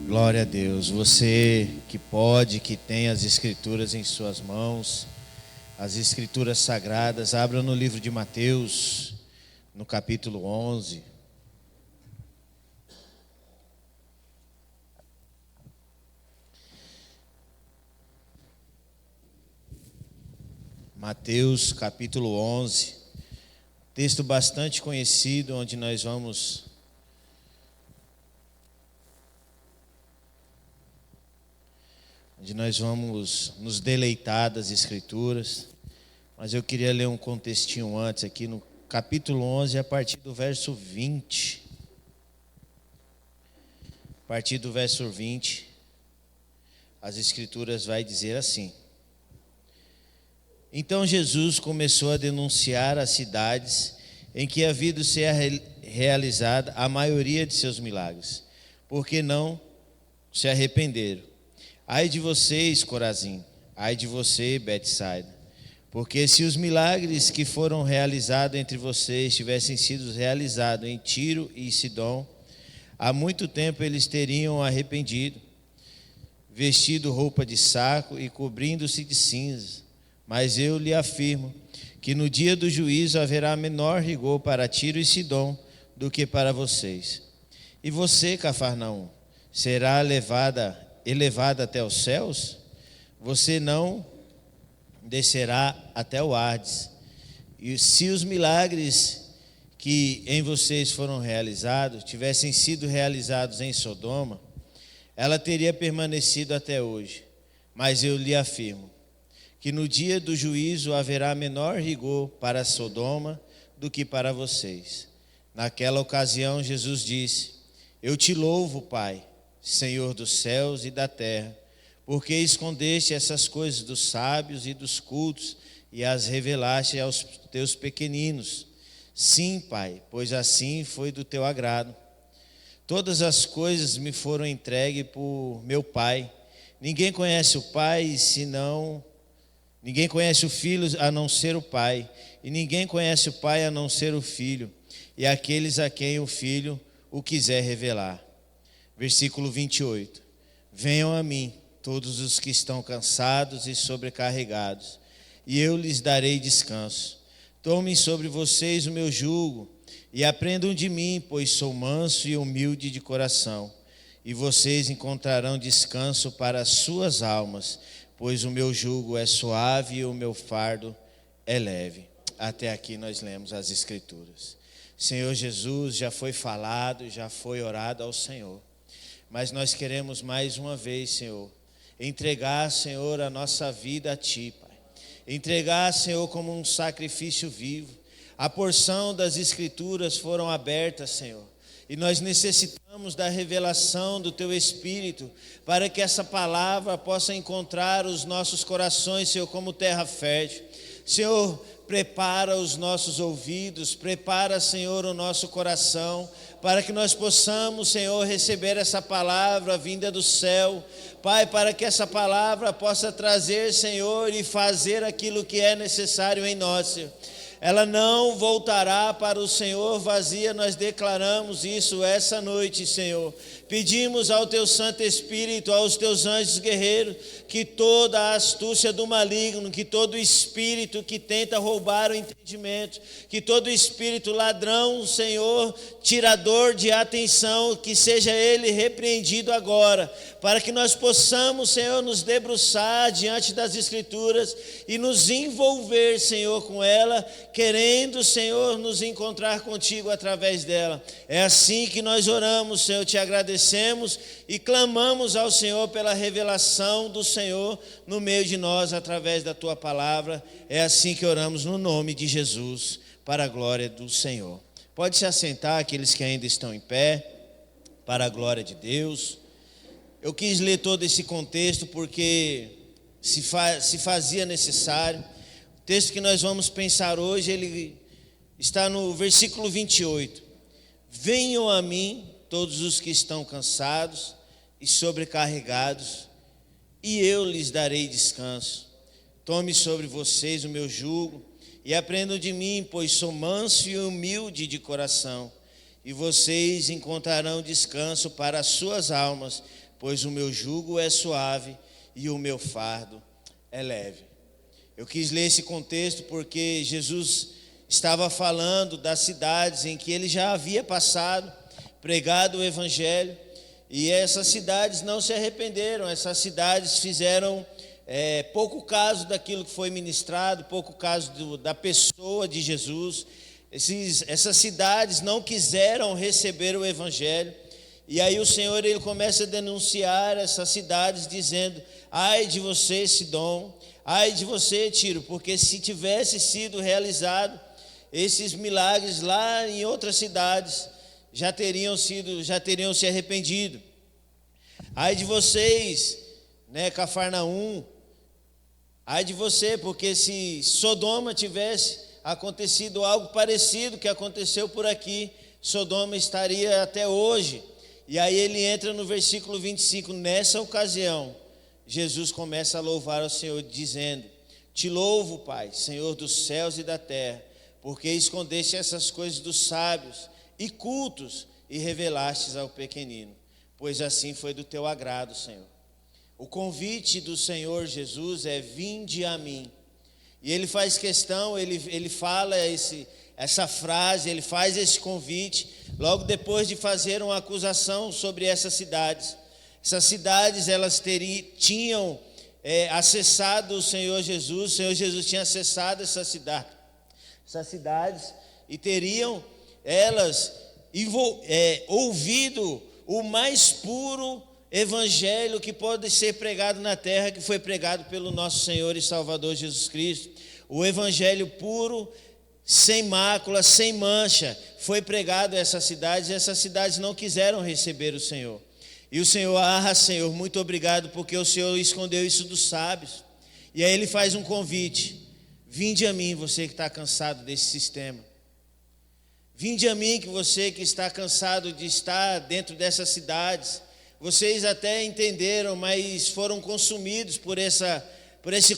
Glória a Deus. Você que pode, que tem as Escrituras em suas mãos, as Escrituras Sagradas, abra no livro de Mateus, no capítulo 11. Mateus, capítulo 11. Texto bastante conhecido, onde nós vamos nos deleitar das Escrituras, mas eu queria ler um contextinho antes aqui no capítulo 11, a partir do verso 20. A partir do verso 20, as Escrituras vai dizer assim: Então Jesus começou a denunciar as cidades em que havia de ser realizada a maioria de seus milagres, porque não se arrependeram. Ai de vocês, Corazim, ai de você, Betsaida, porque se os milagres que foram realizados entre vocês tivessem sido realizados em Tiro e Sidom, há muito tempo eles teriam arrependido, vestido roupa de saco e cobrindo-se de cinza. Mas eu lhe afirmo que no dia do juízo haverá menor rigor para Tiro e Sidom do que para vocês. E você, Cafarnaum, será elevada até os céus? Você não descerá até o Hades. E se os milagres que em vocês foram realizados tivessem sido realizados em Sodoma, ela teria permanecido até hoje. Mas eu lhe afirmo que no dia do juízo haverá menor rigor para Sodoma do que para vocês. Naquela ocasião Jesus disse: Eu te louvo, Pai, Senhor dos céus e da terra, porque escondeste essas coisas dos sábios e dos cultos e as revelaste aos teus pequeninos. Sim, Pai, pois assim foi do teu agrado. Todas as coisas me foram entregues por meu Pai. Ninguém conhece o Filho a não ser o Pai, e ninguém conhece o Pai a não ser o Filho, e aqueles a quem o Filho o quiser revelar. Versículo 28. Venham a mim todos os que estão cansados e sobrecarregados, e eu lhes darei descanso. Tomem sobre vocês o meu jugo e aprendam de mim, pois sou manso e humilde de coração, e vocês encontrarão descanso para as suas almas, pois o meu jugo é suave e o meu fardo é leve. Até aqui nós lemos as Escrituras. Senhor Jesus, já foi falado, já foi orado ao Senhor, mas nós queremos mais uma vez, Senhor, entregar, Senhor, a nossa vida a Ti, Pai. Entregar, Senhor, como um sacrifício vivo. A porção das Escrituras foram abertas, Senhor, e nós necessitamos da revelação do Teu Espírito, para que essa palavra possa encontrar os nossos corações, Senhor, como terra fértil. Senhor, prepara os nossos ouvidos, prepara, Senhor, o nosso coração, para que nós possamos, Senhor, receber essa palavra vinda do céu. Pai, para que essa palavra possa trazer, Senhor, e fazer aquilo que é necessário em nós, Senhor. Ela não voltará para o Senhor vazia, nós declaramos isso essa noite, Senhor. Pedimos ao Teu Santo Espírito, aos Teus anjos guerreiros, que toda a astúcia do maligno, que todo espírito que tenta roubar o entendimento, que todo espírito ladrão, Senhor, tirador de atenção, que seja ele repreendido agora, para que nós possamos, Senhor, nos debruçar diante das Escrituras e nos envolver, Senhor, com ela, querendo, Senhor, nos encontrar contigo através dela. É assim que nós oramos, Senhor, te agradecemos e clamamos ao Senhor pela revelação do Senhor no meio de nós, através da Tua palavra. É assim que oramos no nome de Jesus, para a glória do Senhor. Pode se assentar, aqueles que ainda estão em pé, para a glória de Deus. Eu quis ler todo esse contexto porque se fazia necessário. O texto que nós vamos pensar hoje, ele está no versículo 28. Venham a mim todos os que estão cansados e sobrecarregados, e eu lhes darei descanso. Tome sobre vocês o meu jugo e aprendam de mim, pois sou manso e humilde de coração, e vocês encontrarão descanso para as suas almas, pois o meu jugo é suave e o meu fardo é leve. Eu quis ler esse contexto porque Jesus estava falando das cidades em que ele já havia passado, pregado o evangelho, e essas cidades não se arrependeram, essas cidades fizeram pouco caso daquilo que foi ministrado, pouco caso da pessoa de Jesus. Essas cidades não quiseram receber o evangelho, e aí o Senhor ele começa a denunciar essas cidades dizendo: ai de você, Sidom, ai de você, Tiro, porque se tivesse sido realizado esses milagres lá em outras cidades, já teriam se arrependido. Ai de vocês, Cafarnaum, ai de você, porque se Sodoma tivesse acontecido algo parecido que aconteceu por aqui, Sodoma estaria até hoje. E aí ele entra no versículo 25, nessa ocasião, Jesus começa a louvar ao Senhor, dizendo: te louvo, Pai, Senhor dos céus e da terra, porque escondeste essas coisas dos sábios e cultos e revelastes ao pequenino, pois assim foi do teu agrado, Senhor. O convite do Senhor Jesus é: vinde a mim. E ele faz questão, ele fala essa frase, ele faz esse convite, logo depois de fazer uma acusação sobre essas cidades. Essas cidades, elas tinham acessado o Senhor Jesus tinha acessado essas cidades, e teriam elas ouvido o mais puro evangelho que pode ser pregado na terra, que foi pregado pelo nosso Senhor e Salvador Jesus Cristo. O evangelho puro, sem mácula, sem mancha, foi pregado a essas cidades, e essas cidades não quiseram receber o Senhor. E o Senhor: Senhor, muito obrigado, porque o Senhor escondeu isso dos sábios. E aí ele faz um convite: vinde a mim, você que está cansado desse sistema. Vinde a mim, que você que está cansado de estar dentro dessas cidades. Vocês até entenderam, mas foram consumidos por essa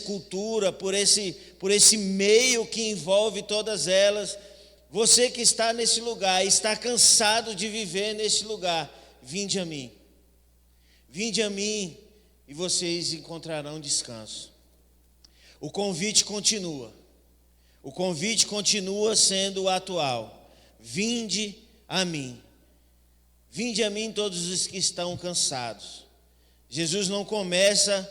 cultura, por esse meio que envolve todas elas. Você que está nesse lugar, está cansado de viver nesse lugar, vinde a mim. Vinde a mim e vocês encontrarão descanso. O convite continua. O convite continua sendo atual. Vinde a mim. Vinde a mim todos os que estão cansados. Jesus não começa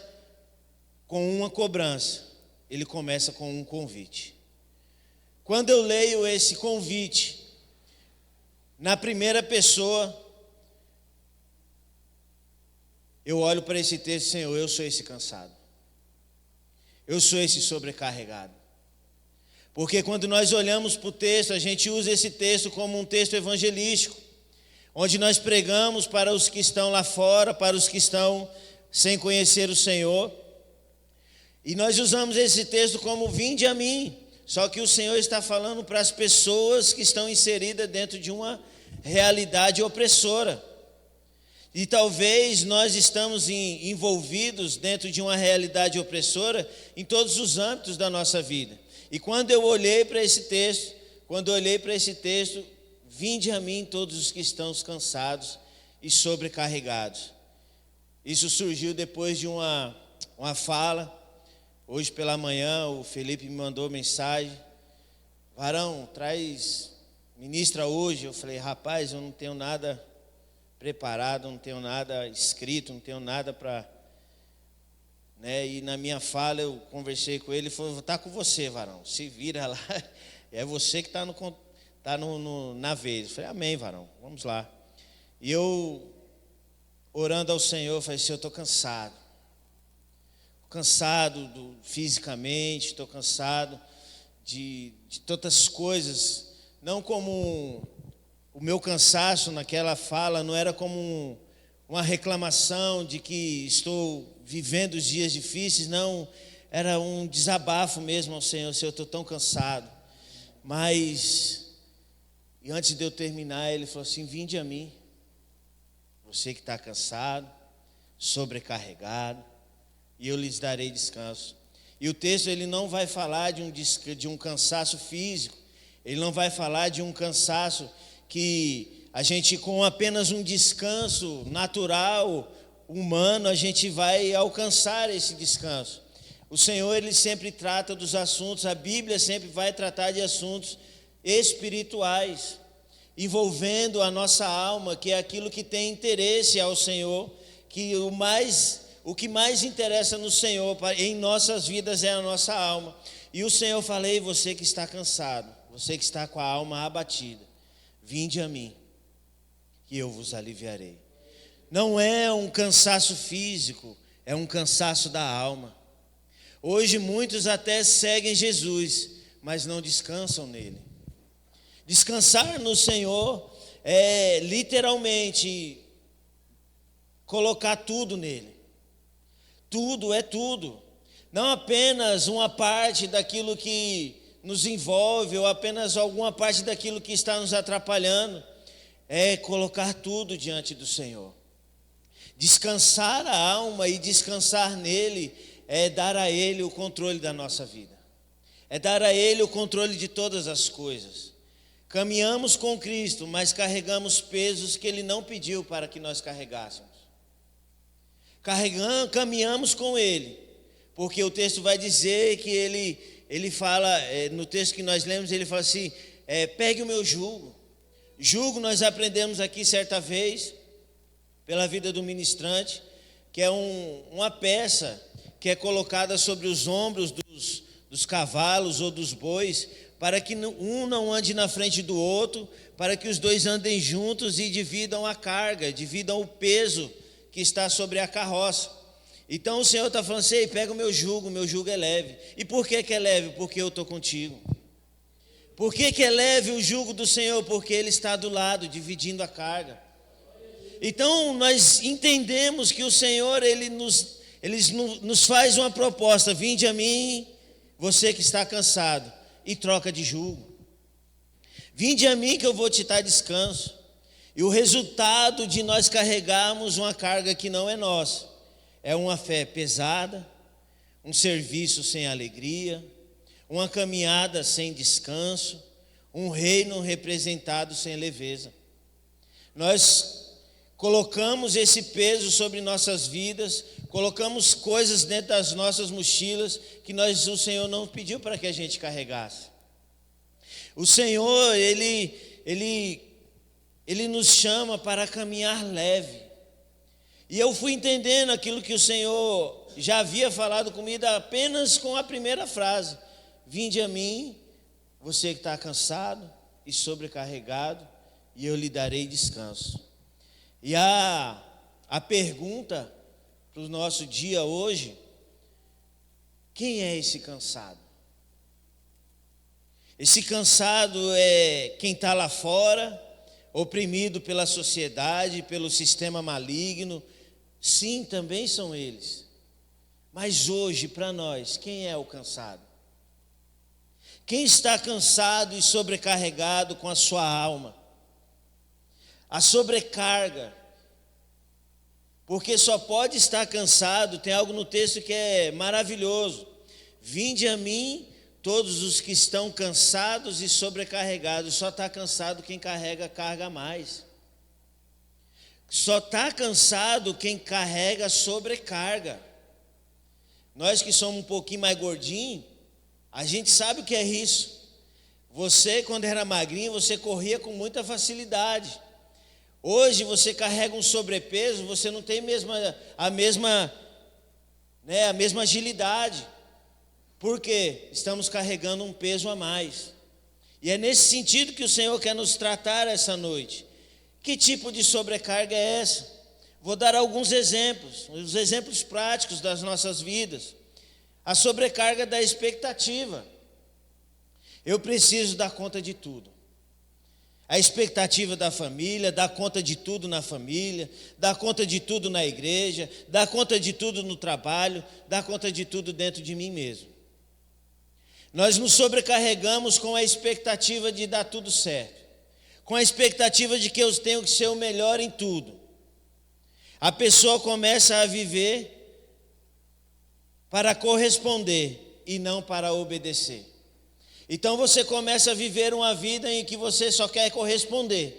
com uma cobrança, ele começa com um convite. Quando eu leio esse convite, na primeira pessoa, eu olho para esse texto: Senhor, eu sou esse cansado. Eu sou esse sobrecarregado. Porque quando nós olhamos para o texto, a gente usa esse texto como um texto evangelístico, onde nós pregamos para os que estão lá fora, para os que estão sem conhecer o Senhor. E nós usamos esse texto como: vinde a mim. Só que o Senhor está falando para as pessoas que estão inseridas dentro de uma realidade opressora. E talvez nós estamos envolvidos dentro de uma realidade opressora em todos os âmbitos da nossa vida. E quando eu olhei para esse texto, vinde a mim todos os que estão cansados e sobrecarregados. Isso surgiu depois de uma fala. Hoje pela manhã o Felipe me mandou mensagem: varão, ministra hoje. Eu falei: rapaz, eu não tenho nada preparado, não tenho nada escrito, não tenho nada para... E na minha fala eu conversei com ele, ele falou: está com você, varão, se vira lá, é você que está na vez. Eu falei: amém, varão, vamos lá. E eu, orando ao Senhor, eu falei: Senhor, eu estou cansado fisicamente, estou cansado de tantas coisas, não como o meu cansaço naquela fala, não era como uma reclamação de que estou vivendo dias difíceis, não, era um desabafo mesmo ao Senhor: Senhor, eu estou tão cansado. Mas, e antes de eu terminar, ele falou assim: vinde a mim, você que está cansado, sobrecarregado, e eu lhes darei descanso. E o texto ele não vai falar de um cansaço físico, ele não vai falar de um cansaço que a gente, com apenas um descanso natural, humano, a gente vai alcançar esse descanso. O Senhor, ele sempre trata dos assuntos, a Bíblia sempre vai tratar de assuntos espirituais, envolvendo a nossa alma, que é aquilo que tem interesse ao Senhor, que o que mais interessa no Senhor em nossas vidas é a nossa alma. E o Senhor fala: ei, você que está cansado, você que está com a alma abatida, vinde a mim, que eu vos aliviarei. Não é um cansaço físico, é um cansaço da alma. Hoje muitos até seguem Jesus, mas não descansam nele. Descansar no Senhor é literalmente colocar tudo nele. Tudo é tudo. Não apenas uma parte daquilo que nos envolve ou apenas alguma parte daquilo que está nos atrapalhando. É colocar tudo diante do Senhor. Descansar a alma e descansar nele é dar a ele o controle da nossa vida. É dar a ele o controle de todas as coisas. Caminhamos com Cristo, mas carregamos pesos que ele não pediu para que nós carregássemos. Caminhamos com ele, porque o texto vai dizer que ele fala, no texto que nós lemos, ele fala assim, pegue o meu jugo. Jugo nós aprendemos aqui certa vez, pela vida do ministrante, que é uma peça que é colocada sobre os ombros dos cavalos ou dos bois, para que um não ande na frente do outro, para que os dois andem juntos e dividam a carga, dividam o peso que está sobre a carroça. Então o Senhor está falando assim, pega o meu jugo é leve. E por que é leve? Porque eu estou contigo. Por que é leve o jugo do Senhor? Porque Ele está do lado, dividindo a carga. Então nós entendemos que o Senhor, Ele nos faz uma proposta: vinde a mim, você que está cansado, e troca de jugo. Vinde a mim que eu vou te dar descanso. E o resultado de nós carregarmos uma carga que não é nossa, é uma fé pesada, um serviço sem alegria, uma caminhada sem descanso, um reino representado sem leveza. Nós colocamos esse peso sobre nossas vidas, colocamos coisas dentro das nossas mochilas que o Senhor não pediu para que a gente carregasse. O Senhor, Ele nos chama para caminhar leve. E eu fui entendendo aquilo que o Senhor já havia falado comigo apenas com a primeira frase: vinde a mim, você que está cansado e sobrecarregado, e eu lhe darei descanso. E a pergunta para o nosso dia hoje: quem é esse cansado? Esse cansado é quem está lá fora, oprimido pela sociedade, pelo sistema maligno. Sim, também são eles. Mas hoje, para nós, quem é o cansado? Quem está cansado e sobrecarregado com a sua alma? A sobrecarga. Porque só pode estar cansado, tem algo no texto que é maravilhoso. Vinde a mim, todos os que estão cansados e sobrecarregados. Só está cansado quem carrega carga a mais. Só está cansado quem carrega sobrecarga. Nós que somos um pouquinho mais gordinhos, a gente sabe o que é isso. Você, quando era magrinho, você corria com muita facilidade. Hoje você carrega um sobrepeso, você não tem a mesma agilidade. Por quê? Estamos carregando um peso a mais. E é nesse sentido que o Senhor quer nos tratar essa noite. Que tipo de sobrecarga é essa? Vou dar alguns exemplos, os exemplos práticos das nossas vidas. A sobrecarga da expectativa. Eu preciso dar conta de tudo. A expectativa da família, dar conta de tudo na família, dar conta de tudo na igreja, dar conta de tudo no trabalho, dar conta de tudo dentro de mim mesmo. Nós nos sobrecarregamos com a expectativa de dar tudo certo, com a expectativa de que eu tenho que ser o melhor em tudo. A pessoa começa a viver para corresponder e não para obedecer. Então você começa a viver uma vida em que você só quer corresponder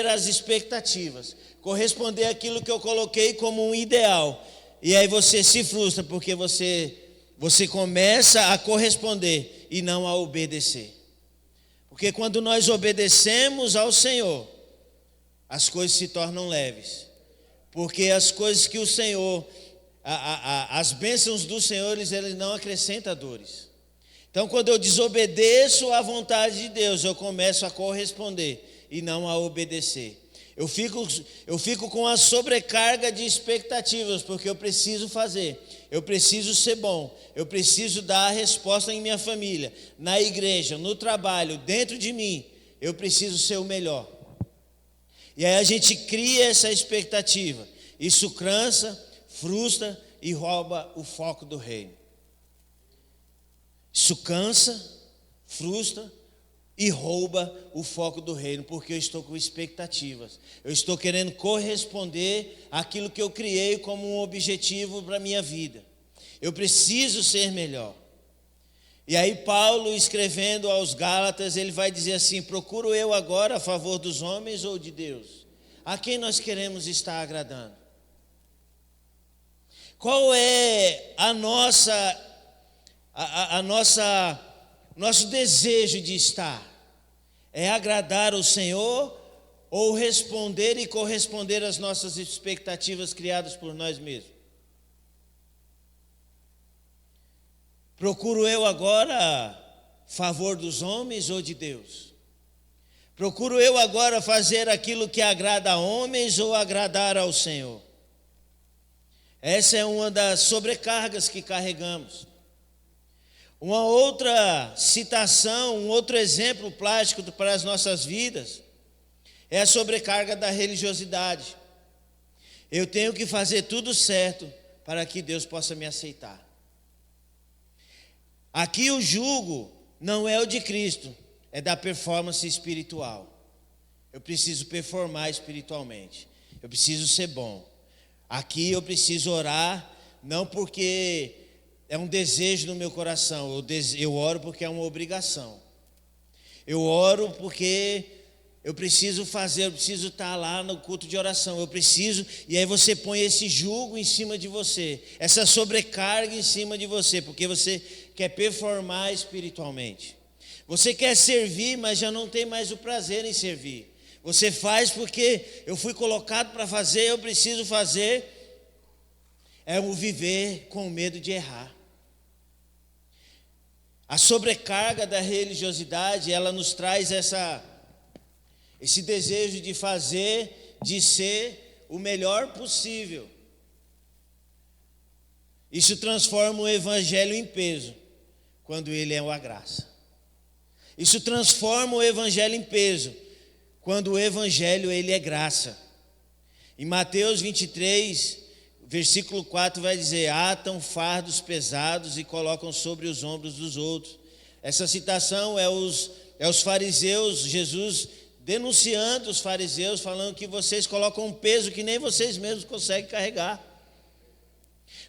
às expectativas, corresponder àquilo que eu coloquei como um ideal. E aí você se frustra porque você começa a corresponder e não a obedecer. Porque quando nós obedecemos ao Senhor, as coisas se tornam leves. Porque as coisas que o Senhor, as bênçãos do Senhor, ele não acrescenta dores. Então, quando eu desobedeço à vontade de Deus, eu começo a corresponder e não a obedecer. Eu fico com a sobrecarga de expectativas, porque eu preciso fazer, eu preciso ser bom, eu preciso dar a resposta em minha família, na igreja, no trabalho, dentro de mim, eu preciso ser o melhor. E aí a gente cria essa expectativa, isso cansa, frustra e rouba o foco do reino. Isso cansa, frustra e rouba o foco do reino, porque eu estou com expectativas. Eu estou querendo corresponder àquilo que eu criei como um objetivo para a minha vida. Eu preciso ser melhor. E aí Paulo, escrevendo aos Gálatas, ele vai dizer assim: procuro eu agora a favor dos homens ou de Deus? A quem nós queremos estar agradando? Qual é nosso desejo de estar? É agradar o Senhor ou responder e corresponder às nossas expectativas criadas por nós mesmos? Procuro eu agora favor dos homens ou de Deus? Procuro eu agora fazer aquilo que agrada a homens ou agradar ao Senhor? Essa é uma das sobrecargas que carregamos. Uma outra citação, um outro exemplo plástico para as nossas vidas é a sobrecarga da religiosidade. Eu tenho que fazer tudo certo para que Deus possa me aceitar. Aqui o jugo não é o de Cristo, é da performance espiritual. Eu preciso performar espiritualmente, eu preciso ser bom. Aqui eu preciso orar, não porque é um desejo no meu coração, eu oro porque é uma obrigação. Eu oro porque eu preciso fazer, eu preciso estar lá no culto de oração, eu preciso, e aí você põe esse jugo em cima de você, essa sobrecarga em cima de você, porque você quer performar espiritualmente. Você quer servir, mas já não tem mais o prazer em servir. Você faz porque eu fui colocado para fazer, eu preciso fazer. É o viver com medo de errar. A sobrecarga da religiosidade, ela nos traz esse desejo de fazer, de ser o melhor possível. Isso transforma o evangelho em peso, quando ele é uma graça. Isso transforma o evangelho em peso, quando o evangelho ele é graça. Em Mateus 23, versículo 4 vai dizer: atam fardos pesados e colocam sobre os ombros dos outros. Essa citação é os fariseus, Jesus denunciando os fariseus, falando que vocês colocam um peso que nem vocês mesmos conseguem carregar.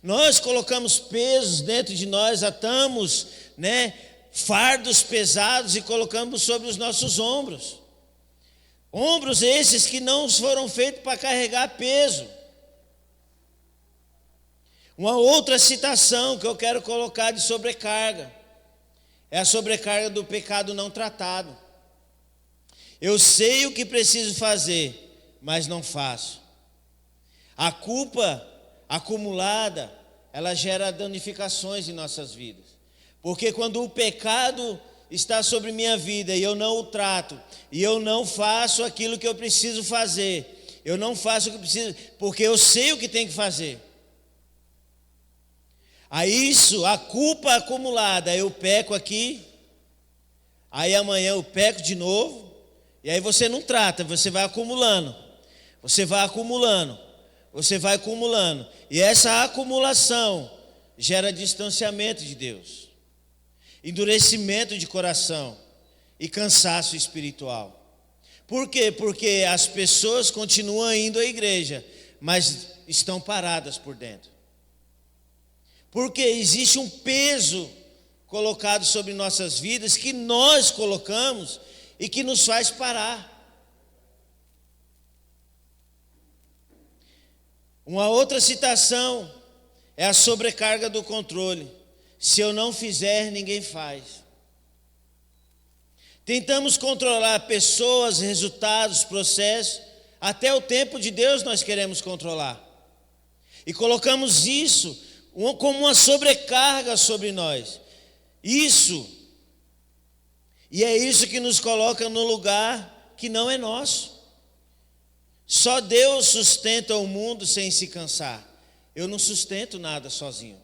Nós colocamos pesos dentro de nós, atamos, fardos pesados e colocamos sobre os nossos ombros. Ombros esses que não foram feitos para carregar peso. Uma outra citação que eu quero colocar de sobrecarga é a sobrecarga do pecado não tratado. Eu sei o que preciso fazer, mas não faço. A culpa acumulada, ela gera danificações em nossas vidas. Porque quando o pecado está sobre minha vida e eu não o trato, e eu não faço aquilo que eu preciso fazer, eu não faço o que preciso, porque eu sei o que tem que fazer. Aí a culpa acumulada, eu peco aqui, aí amanhã eu peco de novo, e aí você não trata, você vai acumulando, e essa acumulação gera distanciamento de Deus, endurecimento de coração e cansaço espiritual. Por quê? Porque as pessoas continuam indo à igreja, mas estão paradas por dentro. Porque existe um peso colocado sobre nossas vidas que nós colocamos e que nos faz parar. Uma outra citação é a sobrecarga do controle. Se eu não fizer, ninguém faz. Tentamos controlar pessoas, resultados, processos, até o tempo de Deus nós queremos controlar. E colocamos isso como uma sobrecarga sobre nós. E é isso que nos coloca no lugar que não é nosso. Só Deus sustenta o mundo sem se cansar. Eu não sustento nada sozinho.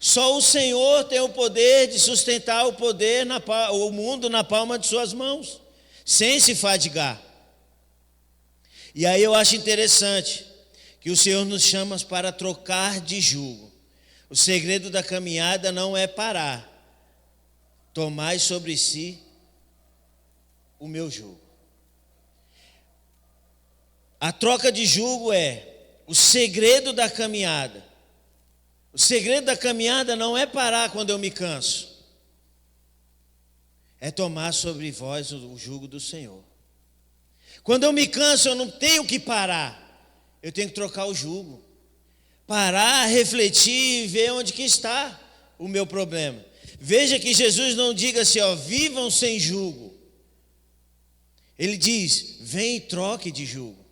Só o Senhor tem o poder de sustentar o mundo na palma de suas mãos, sem se fadigar. E aí eu acho interessante que o Senhor nos chama para trocar de jugo. O segredo da caminhada não é parar. Tomai sobre si o meu jugo. A troca de jugo é o segredo da caminhada. O segredo da caminhada não é parar quando eu me canso. É tomar sobre vós o jugo do Senhor. Quando eu me canso, eu não tenho que parar. Eu tenho que trocar o jugo. Parar, refletir e ver onde que está o meu problema. Veja que Jesus não diga assim, vivam sem jugo. Ele diz, vem e troque de jugo.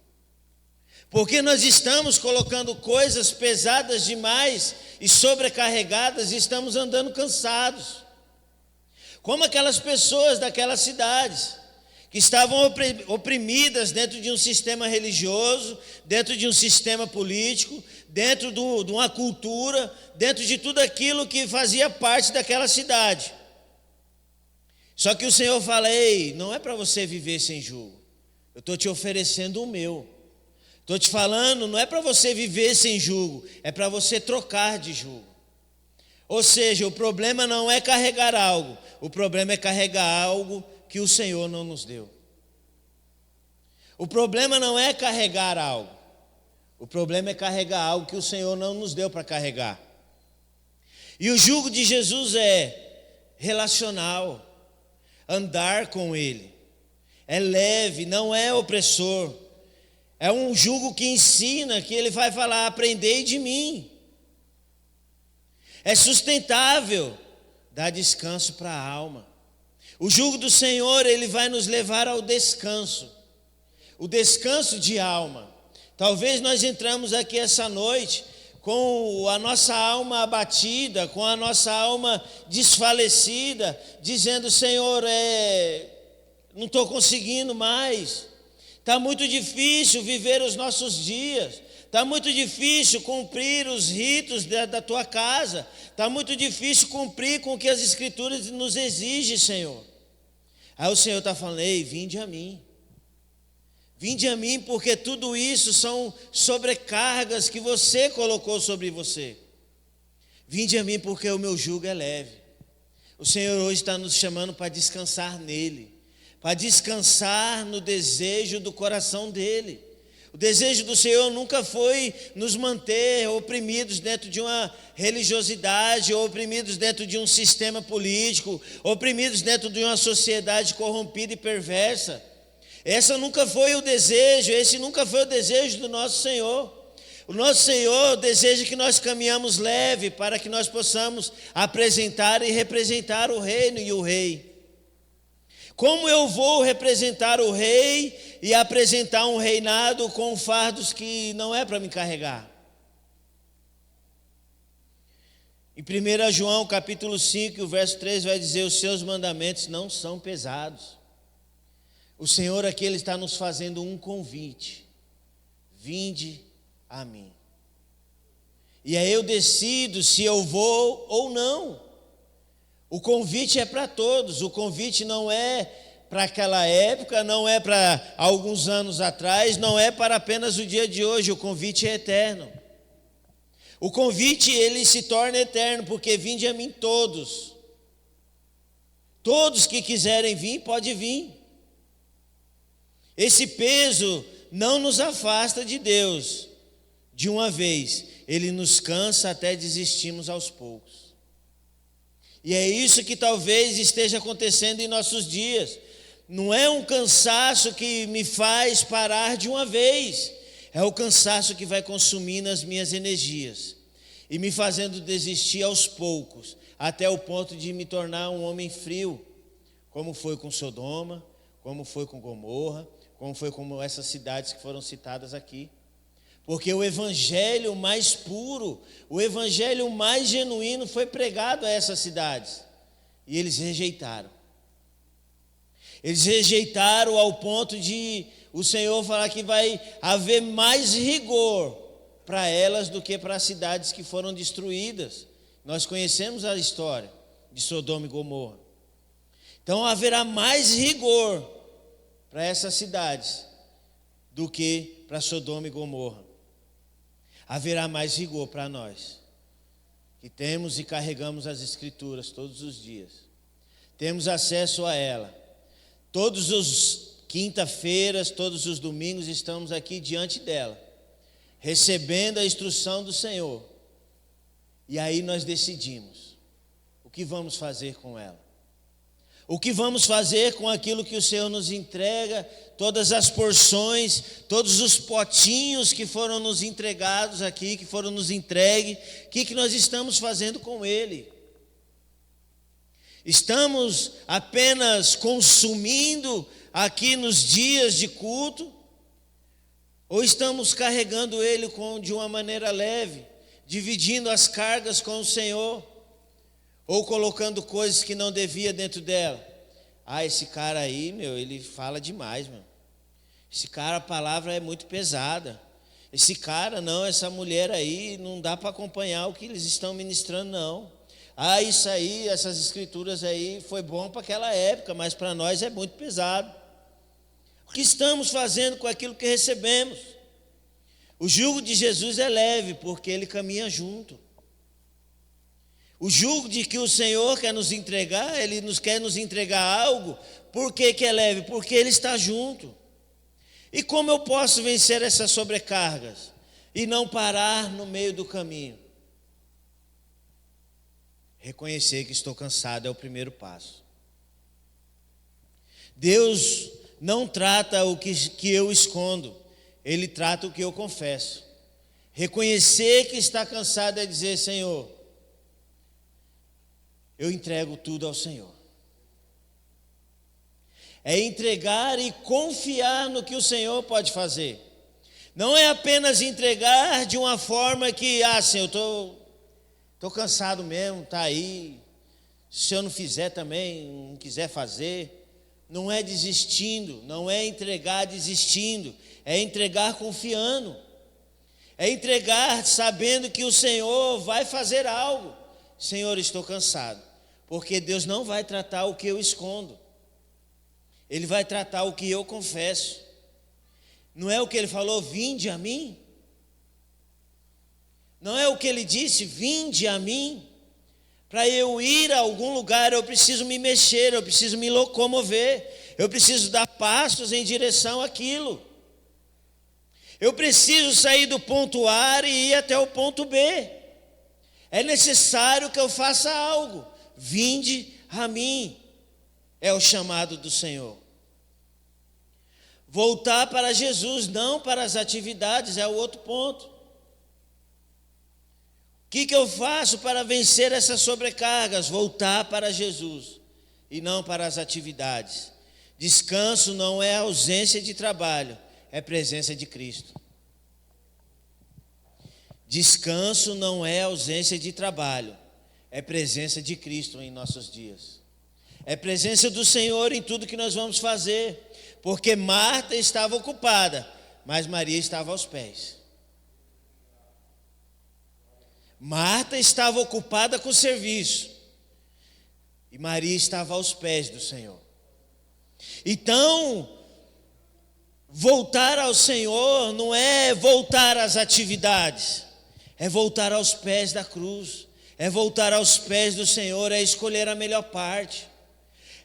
Porque nós estamos colocando coisas pesadas demais e sobrecarregadas e estamos andando cansados. Como aquelas pessoas daquelas cidades que estavam oprimidas dentro de um sistema religioso, dentro de um sistema político, dentro de uma cultura, dentro de tudo aquilo que fazia parte daquela cidade. Só que o Senhor fala, ei, não é para você viver sem jugo. Eu estou te oferecendo o meu. Estou te falando, não é para você viver sem jugo, é para você trocar de jugo. Ou seja, o problema não é carregar algo, o problema é carregar algo que o Senhor não nos deu. O problema não é carregar algo, o problema é carregar algo que o Senhor não nos deu para carregar. E o jugo de Jesus é relacional, andar com Ele, é leve, não é opressor. É um jugo que ensina, que ele vai falar, aprendei de mim. É sustentável, dá descanso para a alma. O jugo do Senhor, ele vai nos levar ao descanso. O descanso de alma. Talvez nós entramos aqui essa noite com a nossa alma abatida, com a nossa alma desfalecida, dizendo, Senhor, não estou conseguindo mais. Está muito difícil viver os nossos dias. Está muito difícil cumprir os ritos da tua casa. Está muito difícil cumprir com o que as Escrituras nos exigem, Senhor. Aí o Senhor está falando, ei, vinde a mim. Vinde a mim, porque tudo isso são sobrecargas que você colocou sobre você. Vinde a mim, porque o meu jugo é leve. O Senhor hoje está nos chamando para descansar nele. Para descansar no desejo do coração dele. O desejo do Senhor nunca foi nos manter oprimidos dentro de uma religiosidade, ou oprimidos dentro de um sistema político, oprimidos dentro de uma sociedade corrompida e perversa. Esse nunca foi o desejo do nosso Senhor. O nosso Senhor deseja que nós caminhamos leve para que nós possamos apresentar e representar o reino e o rei. Como eu vou representar o rei e apresentar um reinado com fardos que não é para me carregar? Em 1 João capítulo 5, o verso 3 vai dizer, os seus mandamentos não são pesados. O Senhor aqui ele está nos fazendo um convite. Vinde a mim. E aí eu decido se eu vou ou não. O convite é para todos, o convite não é para aquela época, não é para alguns anos atrás, não é para apenas o dia de hoje, o convite é eterno. O convite ele se torna eterno, porque vinde a mim todos. Todos que quiserem vir, pode vir. Esse peso não nos afasta de Deus de uma vez. ele nos cansa até desistirmos aos poucos. E é isso que talvez esteja acontecendo em nossos dias. Não é um cansaço que me faz parar de uma vez, é o cansaço que vai consumindo as minhas energias e me fazendo desistir aos poucos, até o ponto de me tornar um homem frio, como foi com Sodoma, como foi com Gomorra, como foi com essas cidades que foram citadas aqui. Porque o evangelho mais puro, o evangelho mais genuíno foi pregado a essas cidades. E eles rejeitaram. Eles rejeitaram ao ponto de o Senhor falar que vai haver mais rigor para elas do que para as cidades que foram destruídas. Nós conhecemos a história de Sodoma e Gomorra. Então haverá mais rigor para essas cidades do que para Sodoma e Gomorra. Haverá mais rigor para nós, que temos e carregamos as Escrituras todos os dias. Temos acesso a ela. Todos os quinta-feiras, todos os domingos estamos aqui diante dela, recebendo a instrução do Senhor. E aí nós decidimos o que vamos fazer com ela. O que vamos fazer com aquilo que o Senhor nos entrega, todas as porções, todos os potinhos que foram nos entregados aqui, que foram nos entregues, o que nós estamos fazendo com ele? Estamos apenas consumindo aqui nos dias de culto? Ou estamos carregando ele de uma maneira leve, dividindo as cargas com o Senhor? Ou colocando coisas que não devia dentro dela? Esse cara aí, ele fala demais, Esse cara, a palavra é muito pesada. Esse cara, não, essa mulher aí, não dá para acompanhar o que eles estão ministrando, não. Isso aí, essas escrituras aí, foi bom para aquela época, mas para nós é muito pesado. O que estamos fazendo com aquilo que recebemos? O jugo de Jesus é leve, porque ele caminha junto. O jugo de que o Senhor quer nos entregar, ele quer nos entregar algo. Por que é leve? Porque ele está junto. E como eu posso vencer essas sobrecargas e não parar no meio do caminho? Reconhecer que estou cansado é o primeiro passo. Deus não trata o que eu escondo, ele trata o que eu confesso. Reconhecer que está cansado é dizer: Senhor, eu entrego tudo ao Senhor. É entregar e confiar no que o Senhor pode fazer. Não é apenas entregar de uma forma que, Senhor, estou cansado mesmo, está aí. Se eu não fizer também, não quiser fazer. Não é desistindo, não é entregar desistindo. É entregar confiando. É entregar sabendo que o Senhor vai fazer algo. Senhor, estou cansado. Porque Deus não vai tratar o que eu escondo. Ele vai tratar o que eu confesso. Não é o que ele falou, vinde a mim? Não é o que ele disse, vinde a mim? Para eu ir a algum lugar, eu preciso me mexer, eu preciso me locomover, eu preciso dar passos em direção àquilo. Eu preciso sair do ponto A e ir até o ponto B. É necessário que eu faça algo. Vinde a mim, é o chamado do Senhor. Voltar para Jesus, não para as atividades, é o outro ponto. O que eu faço para vencer essas sobrecargas? Voltar para Jesus e não para as atividades. Descanso não é ausência de trabalho, é presença de Cristo. Descanso não é ausência de trabalho, é presença de Cristo em nossos dias. É presença do Senhor em tudo que nós vamos fazer. Porque Marta estava ocupada, mas Maria estava aos pés. Marta estava ocupada com o serviço. E Maria estava aos pés do Senhor. Então, voltar ao Senhor não é voltar às atividades. É voltar aos pés da cruz. É voltar aos pés do Senhor, é escolher a melhor parte.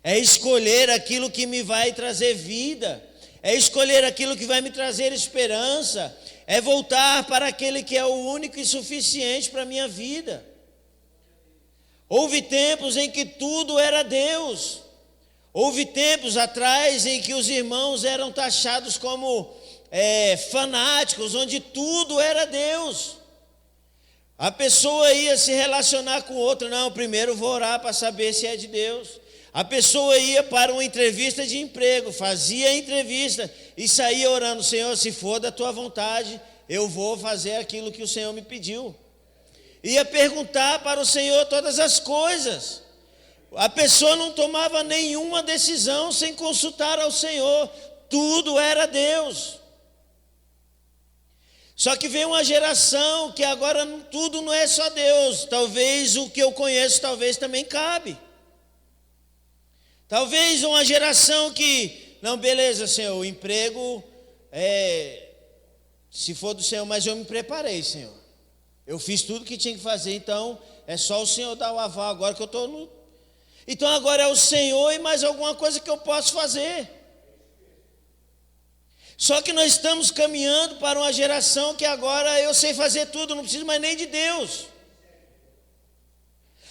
É escolher aquilo que me vai trazer vida. É escolher aquilo que vai me trazer esperança. é voltar para aquele que é o único e suficiente para a minha vida. Houve tempos em que tudo era Deus. Houve tempos atrás em que os irmãos eram taxados como fanáticos, onde tudo era Deus. A pessoa ia se relacionar com outra, não, primeiro vou orar para saber se é de Deus. A pessoa ia para uma entrevista de emprego, fazia a entrevista e saía orando, Senhor, se for da tua vontade, eu vou fazer aquilo que o Senhor me pediu. Ia perguntar para o Senhor todas as coisas. A pessoa não tomava nenhuma decisão sem consultar ao Senhor, tudo era Deus. Só que vem uma geração que agora tudo não é só Deus, talvez o que eu conheço talvez também cabe. Talvez uma geração que, não, beleza, Senhor, o emprego se for do Senhor, mas eu me preparei, Senhor. Eu fiz tudo que tinha que fazer, então é só o Senhor dar o aval agora que eu estou no... Então agora é o Senhor e mais alguma coisa que eu posso fazer. Só que nós estamos caminhando para uma geração que agora eu sei fazer tudo, não preciso mais nem de Deus.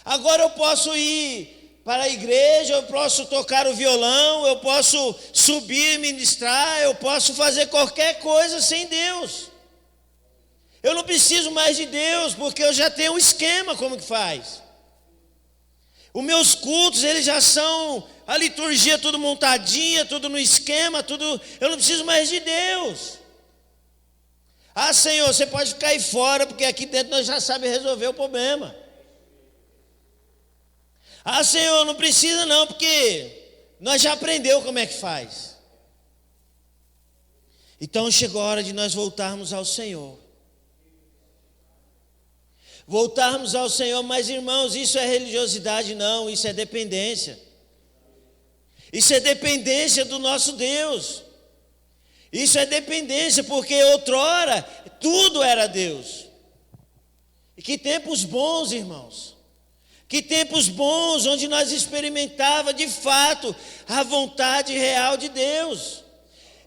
Agora eu posso ir para a igreja, eu posso tocar o violão, eu posso subir e ministrar, eu posso fazer qualquer coisa sem Deus. Eu não preciso mais de Deus, porque eu já tenho um esquema como que faz. Os meus cultos, eles já são a liturgia tudo montadinha, tudo no esquema, tudo. Eu não preciso mais de Deus. Ah, Senhor, você pode ficar aí fora, porque aqui dentro nós já sabemos resolver o problema. Ah, Senhor, não precisa não, porque nós já aprendemos como é que faz. Então chegou a hora de nós voltarmos ao Senhor. Voltarmos ao Senhor, mas irmãos, isso é religiosidade? Não, isso é dependência. Isso é dependência do nosso Deus. Isso é dependência, porque outrora tudo era Deus. E que tempos bons, irmãos. Que tempos bons, onde nós experimentávamos de fato a vontade real de Deus.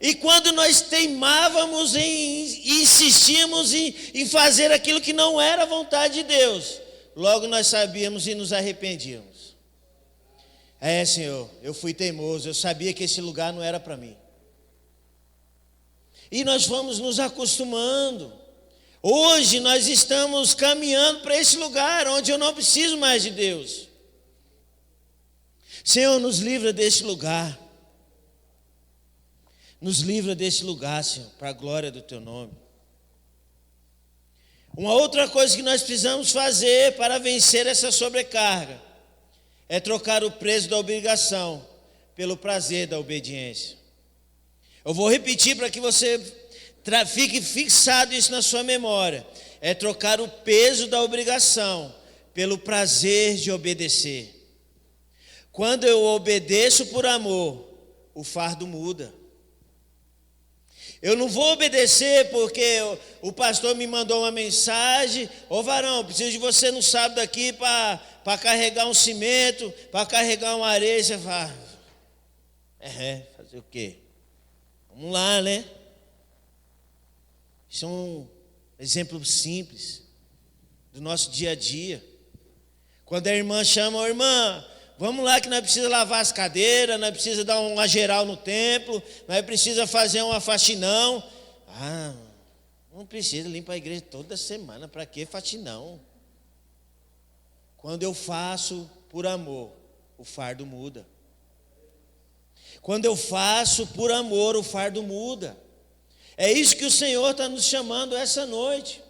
E quando nós teimávamos e insistíamos em fazer aquilo que não era a vontade de Deus, logo nós sabíamos e nos arrependíamos. Senhor, eu fui teimoso, eu sabia que esse lugar não era para mim. E nós vamos nos acostumando. Hoje nós estamos caminhando para esse lugar onde eu não preciso mais de Deus. Senhor, nos livra desse lugar. Nos livra desse lugar, Senhor, para a glória do Teu nome. Uma outra coisa que nós precisamos fazer para vencer essa sobrecarga é trocar o peso da obrigação pelo prazer da obediência. Eu vou repetir para que você fique fixado isso na sua memória. É trocar o peso da obrigação pelo prazer de obedecer. Quando eu obedeço por amor, o fardo muda. Eu não vou obedecer porque o pastor me mandou uma mensagem: ô varão, preciso de você no sábado aqui para carregar um cimento, para carregar uma areia. Você fala, fazer o quê? Vamos lá, né? Isso é um exemplo simples do nosso dia a dia. Quando a irmã chama, ô irmã, vamos lá que nós precisamos lavar as cadeiras, nós precisamos dar uma geral no templo, nós precisamos fazer uma faxinão. Ah, não precisa limpar a igreja toda semana, para que faxinão? Quando eu faço por amor, o fardo muda. Quando eu faço por amor, o fardo muda. É isso que o Senhor está nos chamando essa noite.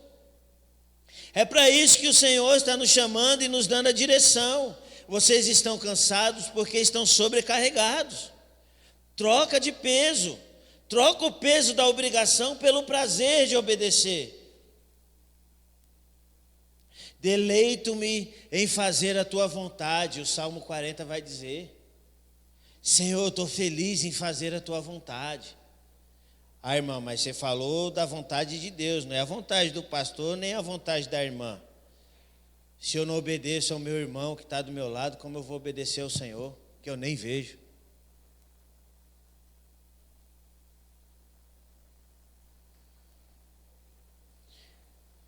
É para isso que o Senhor está nos chamando e nos dando a direção. Vocês estão cansados porque estão sobrecarregados. Troca de peso. Troca o peso da obrigação pelo prazer de obedecer. Deleito-me em fazer a tua vontade. O Salmo 40 vai dizer: Senhor, eu estou feliz em fazer a tua vontade. Ah, irmã, mas você falou da vontade de Deus, não é a vontade do pastor, nem a vontade da irmã. Se eu não obedeço ao meu irmão que está do meu lado, como eu vou obedecer ao Senhor, que eu nem vejo?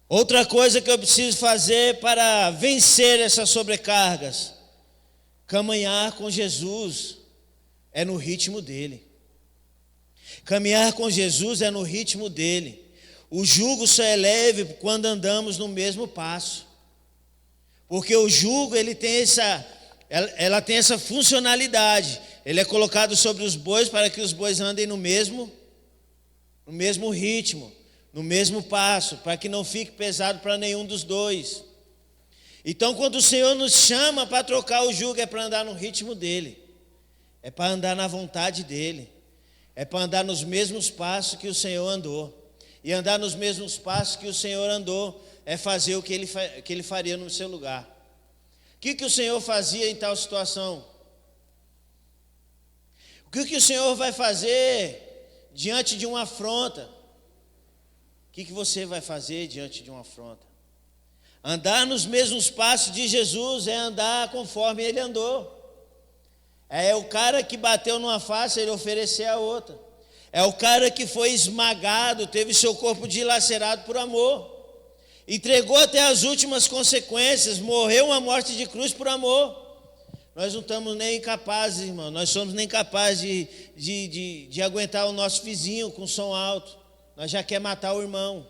Outra coisa que eu preciso fazer para vencer essas sobrecargas, caminhar com Jesus é no ritmo dele. Caminhar com Jesus é no ritmo dele. O jugo só é leve quando andamos no mesmo passo. Porque o jugo ela tem essa funcionalidade. Ele é colocado sobre os bois para que os bois andem no mesmo ritmo, no mesmo passo, para que não fique pesado para nenhum dos dois. Então, quando o Senhor nos chama para trocar o jugo, é para andar no ritmo dele, é para andar na vontade dele, é para andar nos mesmos passos que o Senhor andou. E andar nos mesmos passos que o Senhor andou é fazer o que ele faria no seu lugar. O que o Senhor fazia em tal situação? O que o Senhor vai fazer diante de uma afronta? O que você vai fazer diante de uma afronta? Andar nos mesmos passos de Jesus é andar conforme ele andou. É o cara que bateu numa face, ele oferecer a outra. É o cara que foi esmagado, teve seu corpo dilacerado por amor. Entregou até as últimas consequências, morreu uma morte de cruz por amor. Nós não estamos nem capazes, irmão, nós somos nem capazes de aguentar o nosso vizinho com som alto. Nós já quer matar o irmão.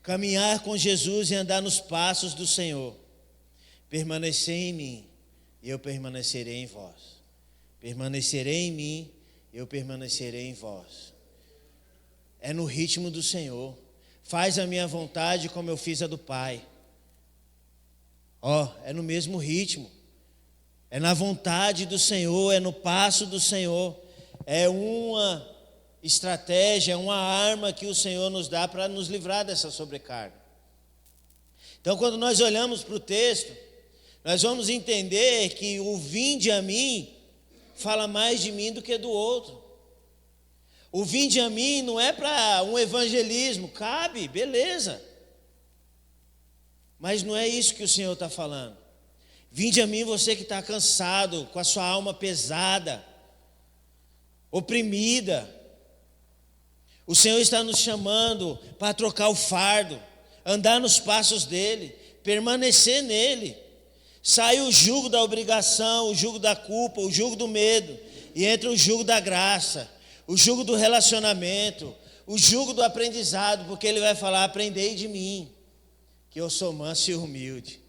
Caminhar com Jesus e andar nos passos do Senhor. Permanecer em mim e eu permanecerei em vós. Permanecerei em mim, eu permanecerei em vós. É no ritmo do Senhor. Faz a minha vontade como eu fiz a do Pai. É no mesmo ritmo. É na vontade do Senhor, é no passo do Senhor. É uma estratégia, é uma arma que o Senhor nos dá para nos livrar dessa sobrecarga. Então, quando nós olhamos para o texto, nós vamos entender que o vinde a mim fala mais de mim do que do outro. O vinde a mim não é para um evangelismo, cabe, beleza. Mas não é isso que o Senhor está falando. Vinde a mim você que está cansado, com a sua alma pesada, oprimida. O Senhor está nos chamando para trocar o fardo, andar nos passos dele, permanecer nele. Sai o jugo da obrigação, o jugo da culpa, o jugo do medo, e entra o jugo da graça, o jugo do relacionamento, o jugo do aprendizado, porque ele vai falar: aprendei de mim, que eu sou manso e humilde.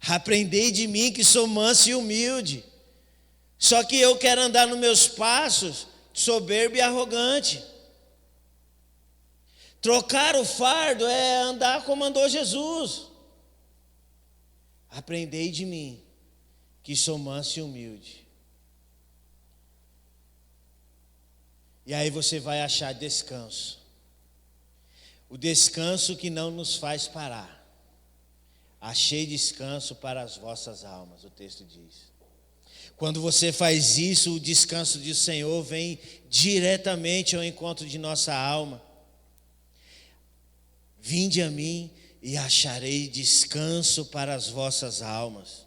Aprendei de mim que sou manso e humilde. Só que eu quero andar nos meus passos soberbo e arrogante. Trocar o fardo é andar como andou Jesus. Aprendei de mim, que sou manso e humilde. E aí você vai achar descanso. O descanso que não nos faz parar. Achei descanso para as vossas almas, o texto diz. Quando você faz isso, o descanso do Senhor vem diretamente ao encontro de nossa alma. Vinde a mim e acharei descanso para as vossas almas.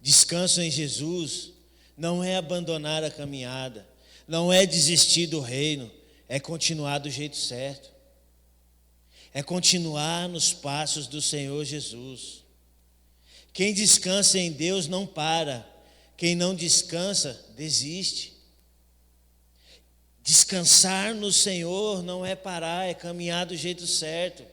Descanso em Jesus não é abandonar a caminhada, não é desistir do reino, é continuar do jeito certo. É continuar nos passos do Senhor Jesus. Quem descansa em Deus não para, quem não descansa, desiste. Descansar no Senhor não é parar, é caminhar do jeito certo.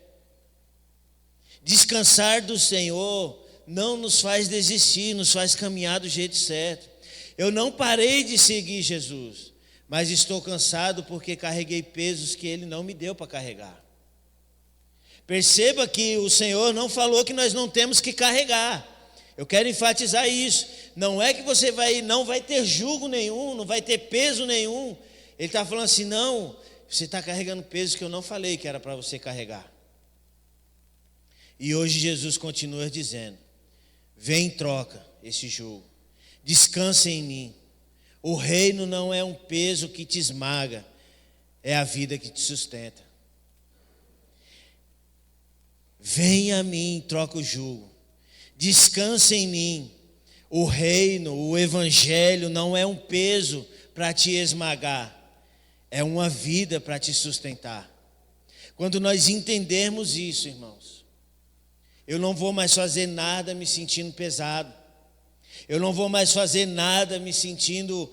Descansar do Senhor não nos faz desistir, nos faz caminhar do jeito certo. Eu não parei de seguir Jesus, mas estou cansado porque carreguei pesos que Ele não me deu para carregar. Perceba que o Senhor não falou que nós não temos que carregar. Eu quero enfatizar isso. Não é que você não vai ter jugo nenhum, não vai ter peso nenhum. Ele está falando assim: não, você está carregando peso que eu não falei que era para você carregar. E hoje Jesus continua dizendo: vem e troca esse jugo, descansa em mim. O reino não é um peso que te esmaga, é a vida que te sustenta. Vem a mim, troca o jugo, descansa em mim. O reino, o evangelho não é um peso para te esmagar, é uma vida para te sustentar. Quando nós entendermos isso, irmãos, eu não vou mais fazer nada me sentindo pesado. Eu não vou mais fazer nada me sentindo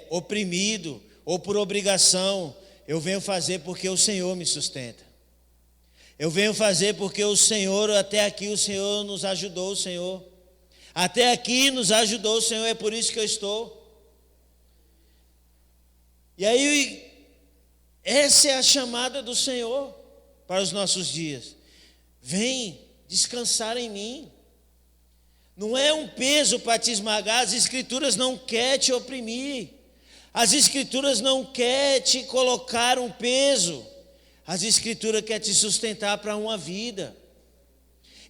oprimido ou por obrigação. Eu venho fazer porque o Senhor me sustenta. Eu venho fazer porque o Senhor, até aqui o Senhor nos ajudou, o Senhor. Até aqui nos ajudou o Senhor, é por isso que eu estou. E aí, essa é a chamada do Senhor para os nossos dias. Vem descansar em mim. Não é um peso para te esmagar, as Escrituras não querem te oprimir. As Escrituras não querem te colocar um peso. As Escrituras querem te sustentar para uma vida.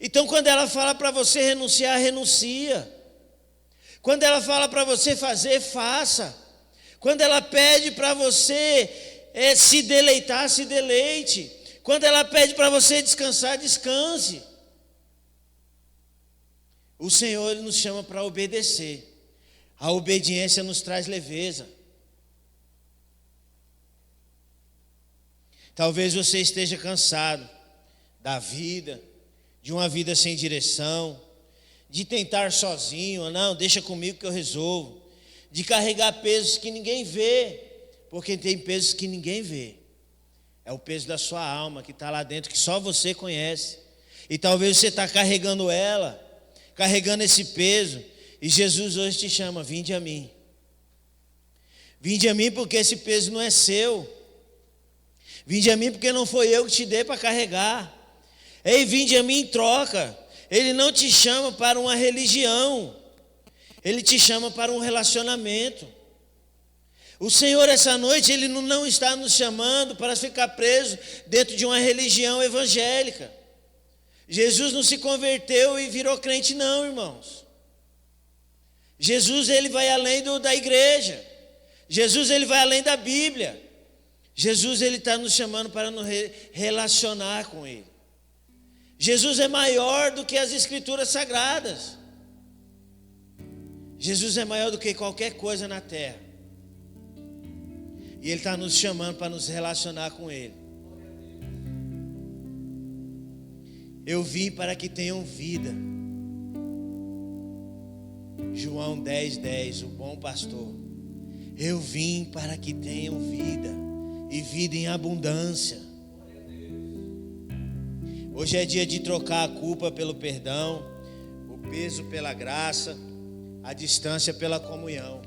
Então, quando ela fala para você renunciar, renuncia. Quando ela fala para você fazer, faça. Quando ela pede para você se deleitar, se deleite. Quando ela pede para você descansar, descanse. O Senhor, Ele nos chama para obedecer. A obediência nos traz leveza. Talvez você esteja cansado da vida, de uma vida sem direção, de tentar sozinho, não, deixa comigo que eu resolvo, de carregar pesos que ninguém vê, porque tem pesos que ninguém vê. É o peso da sua alma que está lá dentro, que só você conhece. E talvez você está carregando ela, carregando esse peso, e Jesus hoje te chama, vinde a mim. Vinde a mim porque esse peso não é seu. Vinde a mim porque não foi eu que te dei para carregar. Ei, vinde a mim em troca. Ele não te chama para uma religião. Ele te chama para um relacionamento. O Senhor, essa noite, Ele não está nos chamando para ficar preso dentro de uma religião evangélica. Jesus não se converteu e virou crente, não, irmãos. Jesus, Ele vai além da igreja. Jesus, Ele vai além da Bíblia. Jesus, Ele está nos chamando para nos relacionar com Ele. Jesus é maior do que as Escrituras Sagradas. Jesus é maior do que qualquer coisa na terra. E Ele está nos chamando para nos relacionar com Ele. Eu vim para que tenham vida. João 10:10, o bom pastor. Eu vim para que tenham vida, e vida em abundância. Hoje é dia de trocar a culpa pelo perdão, o peso pela graça, a distância pela comunhão.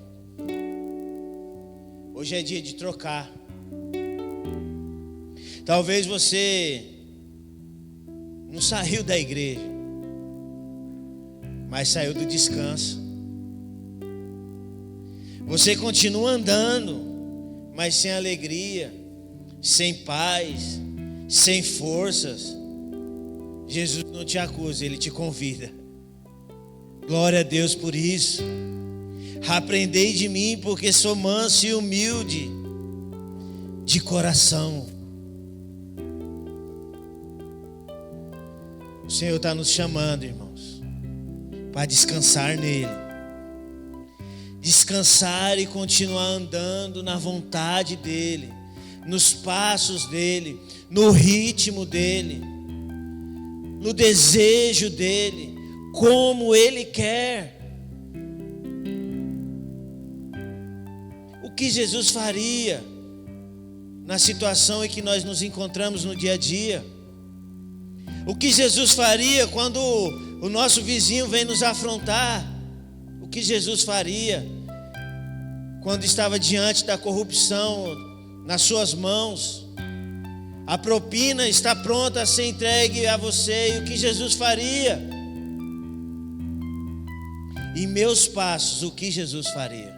Hoje é dia de trocar. Talvez você não saiu da igreja, mas saiu do descanso. Você continua andando, mas sem alegria, sem paz, sem forças. Jesus não te acusa, Ele te convida. Glória a Deus por isso. Aprendei de mim, porque sou manso e humilde de coração. O Senhor está nos chamando, irmãos, para descansar nele. Descansar e continuar andando na vontade dEle, nos passos dEle, no ritmo dEle, no desejo dEle, como Ele quer. O que Jesus faria na situação em que nós nos encontramos no dia a dia? O que Jesus faria quando o nosso vizinho vem nos afrontar? O que Jesus faria quando estava diante da corrupção nas suas mãos? A propina está pronta a ser entregue a você. E o que Jesus faria? Em meus passos, o que Jesus faria?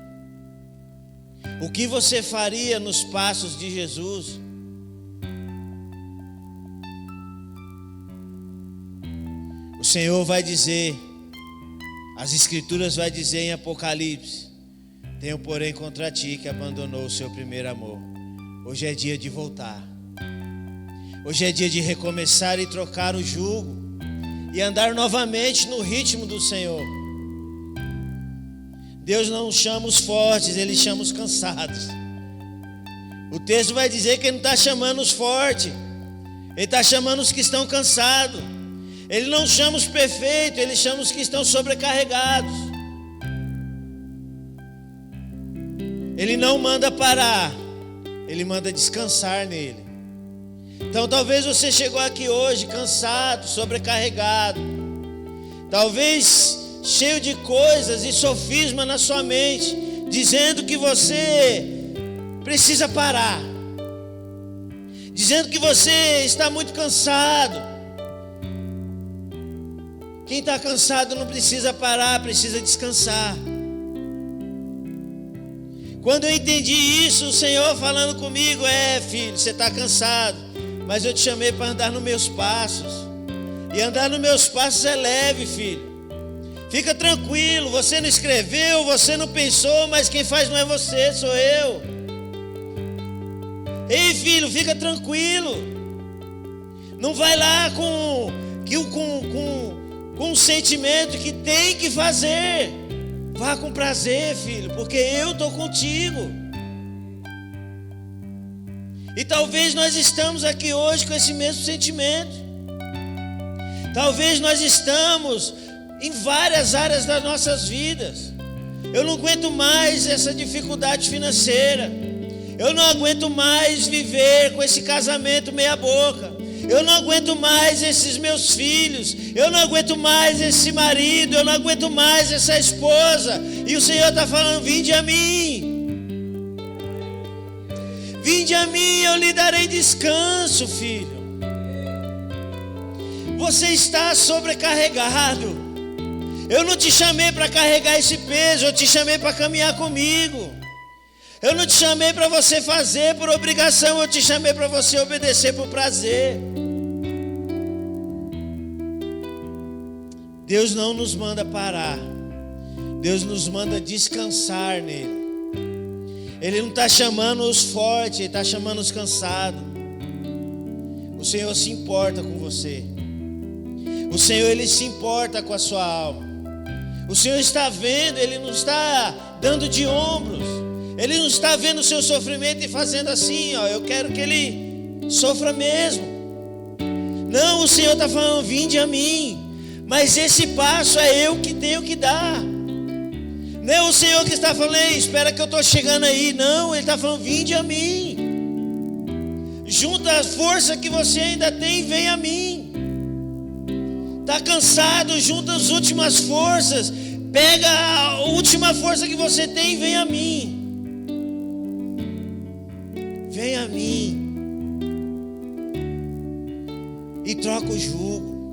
O que você faria nos passos de Jesus? O Senhor vai dizer, as Escrituras vai dizer em Apocalipse: tenho porém contra ti que abandonou o seu primeiro amor. Hoje é dia de voltar. Hoje é dia de recomeçar e trocar o jugo e andar novamente no ritmo do Senhor. Deus não chama os fortes, Ele chama os cansados. O texto vai dizer que Ele não está chamando os fortes, Ele está chamando os que estão cansados. Ele não chama os perfeitos, Ele chama os que estão sobrecarregados. Ele não manda parar, Ele manda descansar nele. Então talvez você chegou aqui hoje cansado, sobrecarregado, talvez cheio de coisas e sofisma na sua mente, dizendo que você precisa parar, dizendo que você está muito cansado. Quem está cansado não precisa parar, precisa descansar. Quando eu entendi isso, o Senhor falando comigo: filho, você está cansado, mas eu te chamei para andar nos meus passos, e andar nos meus passos é leve, filho. Fica tranquilo, você não escreveu, você não pensou, mas quem faz não é você, sou eu. Ei, filho, fica tranquilo. Não vai lá com um sentimento que tem que fazer. Vá com prazer, filho, porque eu estou contigo. E talvez nós estamos aqui hoje com esse mesmo sentimento. Talvez nós estamos em várias áreas das nossas vidas. Eu não aguento mais essa dificuldade financeira. Eu não aguento mais viver com esse casamento meia boca. Eu não aguento mais esses meus filhos. Eu não aguento mais esse marido. Eu não aguento mais essa esposa. E o Senhor está falando: vinde a mim. Vinde a mim, eu lhe darei descanso, filho. Você está sobrecarregado. Eu não te chamei para carregar esse peso. Eu te chamei para caminhar comigo. Eu não te chamei para você fazer por obrigação. Eu te chamei para você obedecer por prazer. Deus não nos manda parar, Deus nos manda descansar nele. Ele não está chamando os fortes, Ele está chamando os cansados. O Senhor se importa com você. O Senhor, Ele se importa com a sua alma. O Senhor está vendo, Ele não está dando de ombros. Ele não está vendo o seu sofrimento e fazendo assim: eu quero que ele sofra mesmo. Não, o Senhor está falando: vinde a mim. Mas esse passo é eu que tenho que dar. Não é o Senhor que está falando: espera que eu estou chegando aí. Não, Ele está falando: vinde a mim. Junta a força que você ainda tem e vem a mim. Está cansado? Junta as últimas forças. Pega a última força que você tem e vem a mim. Vem a mim. E troca o jugo.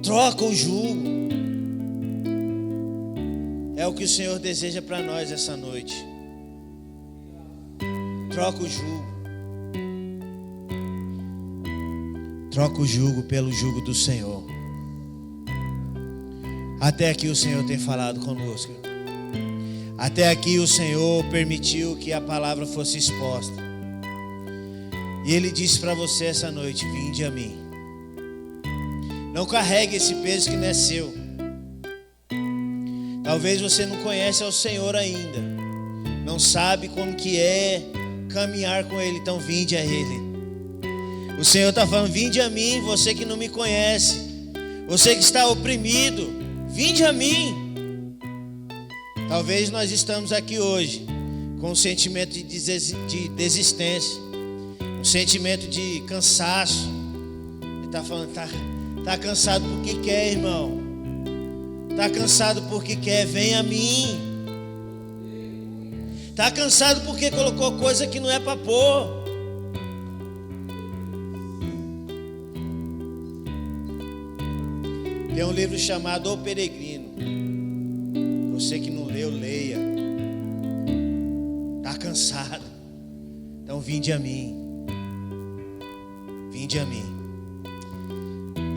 Troca o jugo. É o que o Senhor deseja para nós essa noite. Troca o jugo. Troca o jugo pelo jugo do Senhor. Até aqui o Senhor tem falado conosco. Até aqui o Senhor permitiu que a palavra fosse exposta. E Ele disse para você essa noite: vinde a mim. Não carregue esse peso que não é seu. Talvez você não conhece ao Senhor ainda. Não sabe como que é caminhar com Ele. Então vinde a Ele. O Senhor está falando: vinde a mim, você que não me conhece. Você que está oprimido, vinde a mim. Talvez nós estamos aqui hoje com um sentimento de desistência, um sentimento de cansaço. Ele está falando: está cansado porque quer, irmão. Está cansado porque quer, vem a mim. Está cansado porque colocou coisa que não é para pôr. Tem um livro chamado O Peregrino. Você que não leu, leia. Está cansado? Então vinde a mim. Vinde a mim.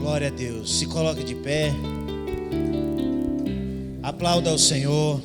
Glória a Deus. Se coloque de pé. Aplauda ao Senhor.